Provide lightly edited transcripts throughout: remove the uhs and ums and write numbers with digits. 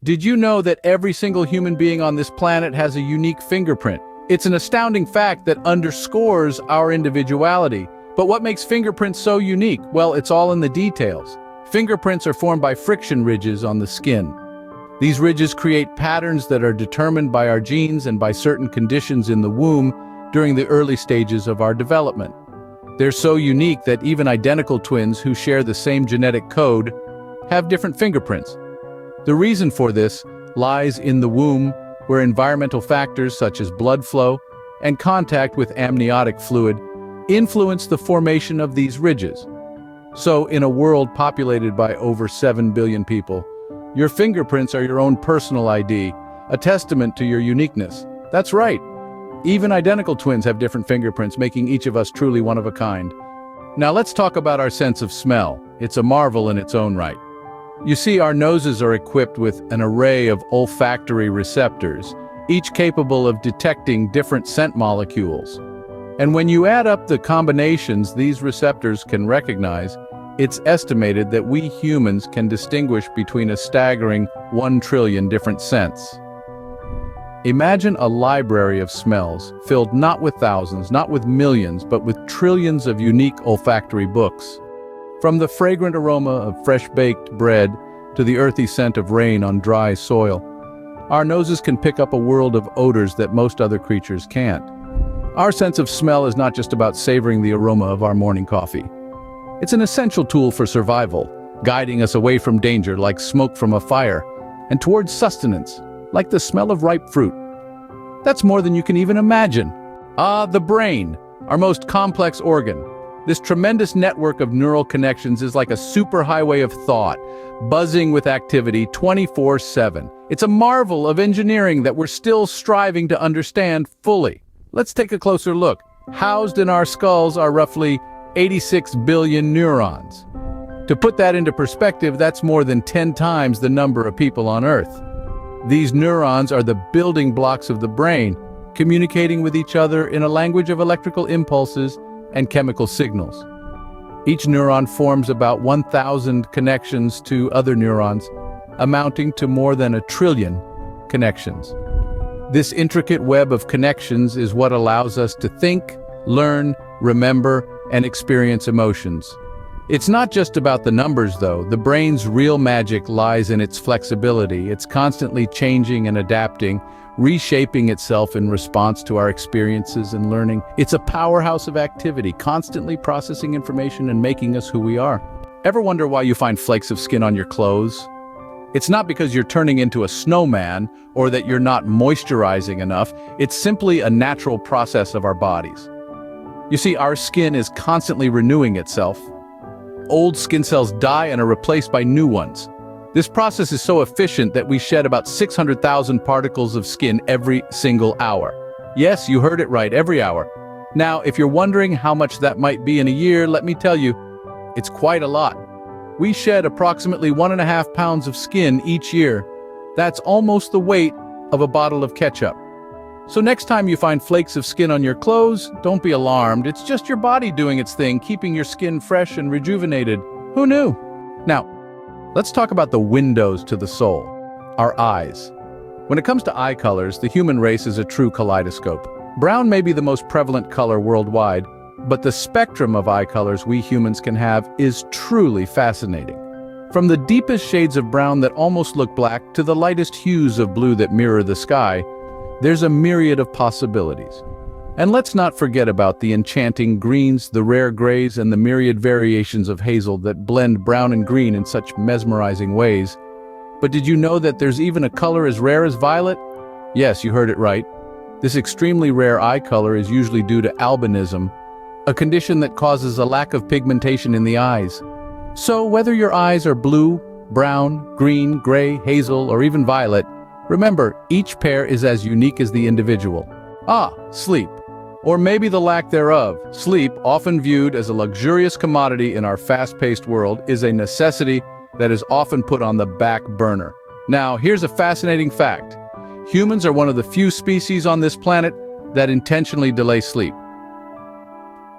Did you know that every single human being on this planet has a unique fingerprint? It's an astounding fact that underscores our individuality. But what makes fingerprints so unique? Well, it's all in the details. Fingerprints are formed by friction ridges on the skin. These ridges create patterns that are determined by our genes and by certain conditions in the womb during the early stages of our development. They're so unique that even identical twins who share the same genetic code have different fingerprints. The reason for this lies in the womb, where environmental factors such as blood flow and contact with amniotic fluid influence the formation of these ridges. So, in a world populated by over 7 billion people, your fingerprints are your own personal ID, a testament to your uniqueness. That's right. Even identical twins have different fingerprints, making each of us truly one of a kind. Now let's talk about our sense of smell. It's a marvel in its own right. You see, our noses are equipped with an array of olfactory receptors, each capable of detecting different scent molecules. And when you add up the combinations these receptors can recognize, it's estimated that we humans can distinguish between a staggering 1 trillion different scents. Imagine a library of smells, filled not with thousands, not with millions, but with trillions of unique olfactory books. From the fragrant aroma of fresh-baked bread to the earthy scent of rain on dry soil, our noses can pick up a world of odors that most other creatures can't. Our sense of smell is not just about savoring the aroma of our morning coffee. It's an essential tool for survival, guiding us away from danger like smoke from a fire, and towards sustenance, like the smell of ripe fruit. That's more than you can even imagine. The brain, our most complex organ. This tremendous network of neural connections is like a superhighway of thought, buzzing with activity 24/7. It's a marvel of engineering that we're still striving to understand fully. Let's take a closer look. Housed in our skulls are roughly 86 billion neurons. To put that into perspective, that's more than 10 times the number of people on Earth. These neurons are the building blocks of the brain, communicating with each other in a language of electrical impulses and chemical signals. Each neuron forms about 1,000 connections to other neurons, amounting to more than 1 trillion connections. This intricate web of connections is what allows us to think, learn, remember, and experience emotions. It's not just about the numbers, though. The brain's real magic lies in its flexibility. It's constantly changing and adapting, reshaping itself in response to our experiences and learning. It's a powerhouse of activity, constantly processing information and making us who we are. Ever wonder why you find flakes of skin on your clothes? It's not because you're turning into a snowman or that you're not moisturizing enough. It's simply a natural process of our bodies. You see, our skin is constantly renewing itself. Old skin cells die and are replaced by new ones. This process is so efficient that we shed about 600,000 particles of skin every single hour. Yes, you heard it right, every hour. Now, if you're wondering how much that might be in a year, let me tell you, it's quite a lot. We shed approximately 1.5 pounds of skin each year. That's almost the weight of a bottle of ketchup. So next time you find flakes of skin on your clothes, don't be alarmed. It's just your body doing its thing, keeping your skin fresh and rejuvenated. Who knew? Now, let's talk about the windows to the soul, our eyes. When it comes to eye colors, the human race is a true kaleidoscope. Brown may be the most prevalent color worldwide, but the spectrum of eye colors we humans can have is truly fascinating. From the deepest shades of brown that almost look black to the lightest hues of blue that mirror the sky, there's a myriad of possibilities. And let's not forget about the enchanting greens, the rare grays, and the myriad variations of hazel that blend brown and green in such mesmerizing ways. But did you know that there's even a color as rare as violet? Yes, you heard it right. This extremely rare eye color is usually due to albinism, a condition that causes a lack of pigmentation in the eyes. So whether your eyes are blue, brown, green, gray, hazel, or even violet, remember, each pair is as unique as the individual. Sleep. Or maybe the lack thereof. Sleep, often viewed as a luxurious commodity in our fast-paced world, is a necessity that is often put on the back burner. Now, here's a fascinating fact. Humans are one of the few species on this planet that intentionally delay sleep.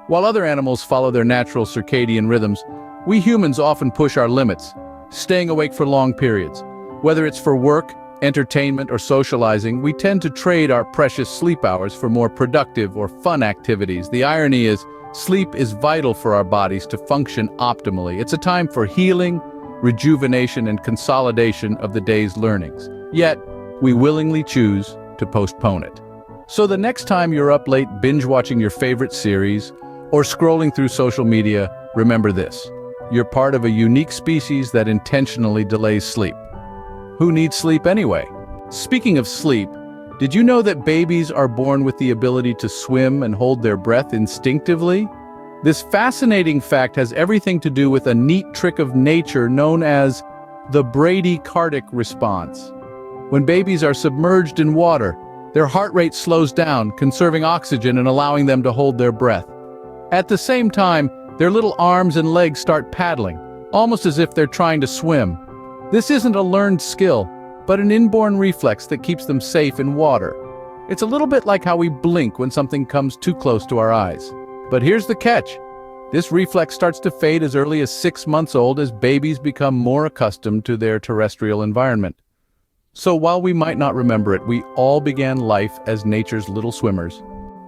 While other animals follow their natural circadian rhythms, we humans often push our limits, staying awake for long periods. Whether it's for work, entertainment, or socializing, we tend to trade our precious sleep hours for more productive or fun activities. The irony is, sleep is vital for our bodies to function optimally. It's a time for healing, rejuvenation, and consolidation of the day's learnings. Yet, we willingly choose to postpone it. So the next time you're up late binge-watching your favorite series or scrolling through social media, remember this: you're part of a unique species that intentionally delays sleep. Who needs sleep anyway? Speaking of sleep, did you know that babies are born with the ability to swim and hold their breath instinctively? This fascinating fact has everything to do with a neat trick of nature known as the bradycardic response. When babies are submerged in water, their heart rate slows down, conserving oxygen and allowing them to hold their breath. At the same time, their little arms and legs start paddling, almost as if they're trying to swim. This isn't a learned skill, but an inborn reflex that keeps them safe in water. It's a little bit like how we blink when something comes too close to our eyes. But here's the catch. This reflex starts to fade as early as 6 months old as babies become more accustomed to their terrestrial environment. So while we might not remember it, we all began life as nature's little swimmers.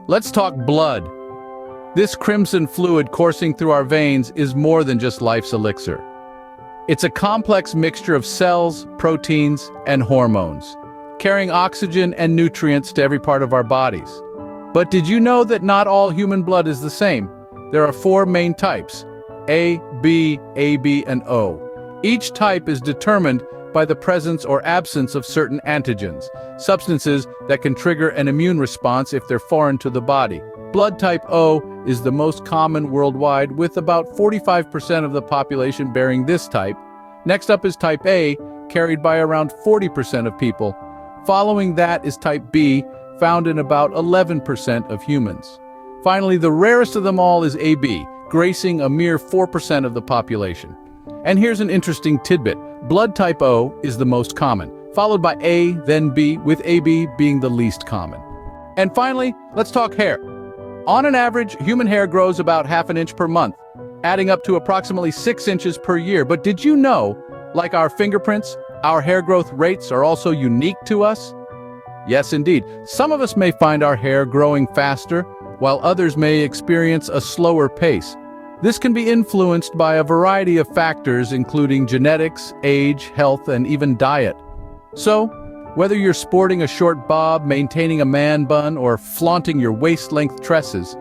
Let's talk blood. This crimson fluid coursing through our veins is more than just life's elixir. It's a complex mixture of cells, proteins, and hormones, carrying oxygen and nutrients to every part of our bodies. But did you know that not all human blood is the same? There are 4 main types: A, B, AB, and O. Each type is determined by the presence or absence of certain antigens, substances that can trigger an immune response if they're foreign to the body. Blood type O is the most common worldwide, with about 45% of the population bearing this type. Next up is type A, carried by around 40% of people. Following that is type B, found in about 11% of humans. Finally, the rarest of them all is AB, gracing a mere 4% of the population. And here's an interesting tidbit. Blood type O is the most common, followed by A, then B, with AB being the least common. And finally, let's talk hair. On an average, human hair grows about ½ inch per month, adding up to approximately 6 inches per year. But did you know, like our fingerprints, our hair growth rates are also unique to us? Yes, indeed. Some of us may find our hair growing faster, while others may experience a slower pace. This can be influenced by a variety of factors, including genetics, age, health, and even diet. So, whether you're sporting a short bob, maintaining a man bun, or flaunting your waist-length tresses,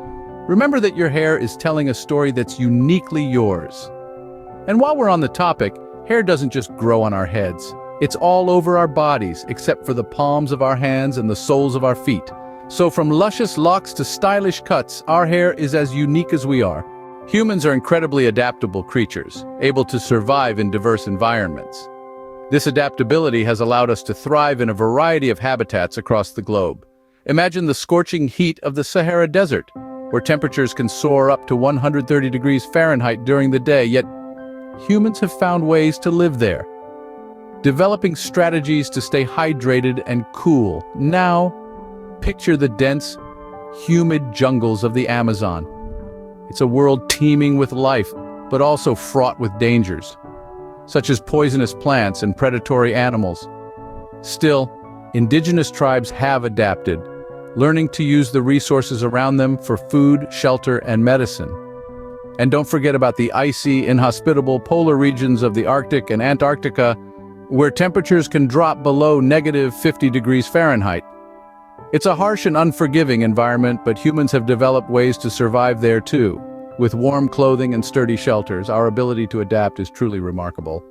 remember that your hair is telling a story that's uniquely yours. And while we're on the topic, hair doesn't just grow on our heads. It's all over our bodies, except for the palms of our hands and the soles of our feet. So from luscious locks to stylish cuts, our hair is as unique as we are. Humans are incredibly adaptable creatures, able to survive in diverse environments. This adaptability has allowed us to thrive in a variety of habitats across the globe. Imagine the scorching heat of the Sahara Desert, where temperatures can soar up to 130 degrees Fahrenheit during the day, yet humans have found ways to live there, developing strategies to stay hydrated and cool. Now, picture the dense, humid jungles of the Amazon. It's a world teeming with life, but also fraught with dangers, such as poisonous plants and predatory animals. Still, indigenous tribes have adapted, learning to use the resources around them for food, shelter, and medicine. And don't forget about the icy, inhospitable polar regions of the Arctic and Antarctica, where temperatures can drop below -50 degrees Fahrenheit. It's a harsh and unforgiving environment, but humans have developed ways to survive there too. With warm clothing and sturdy shelters, our ability to adapt is truly remarkable.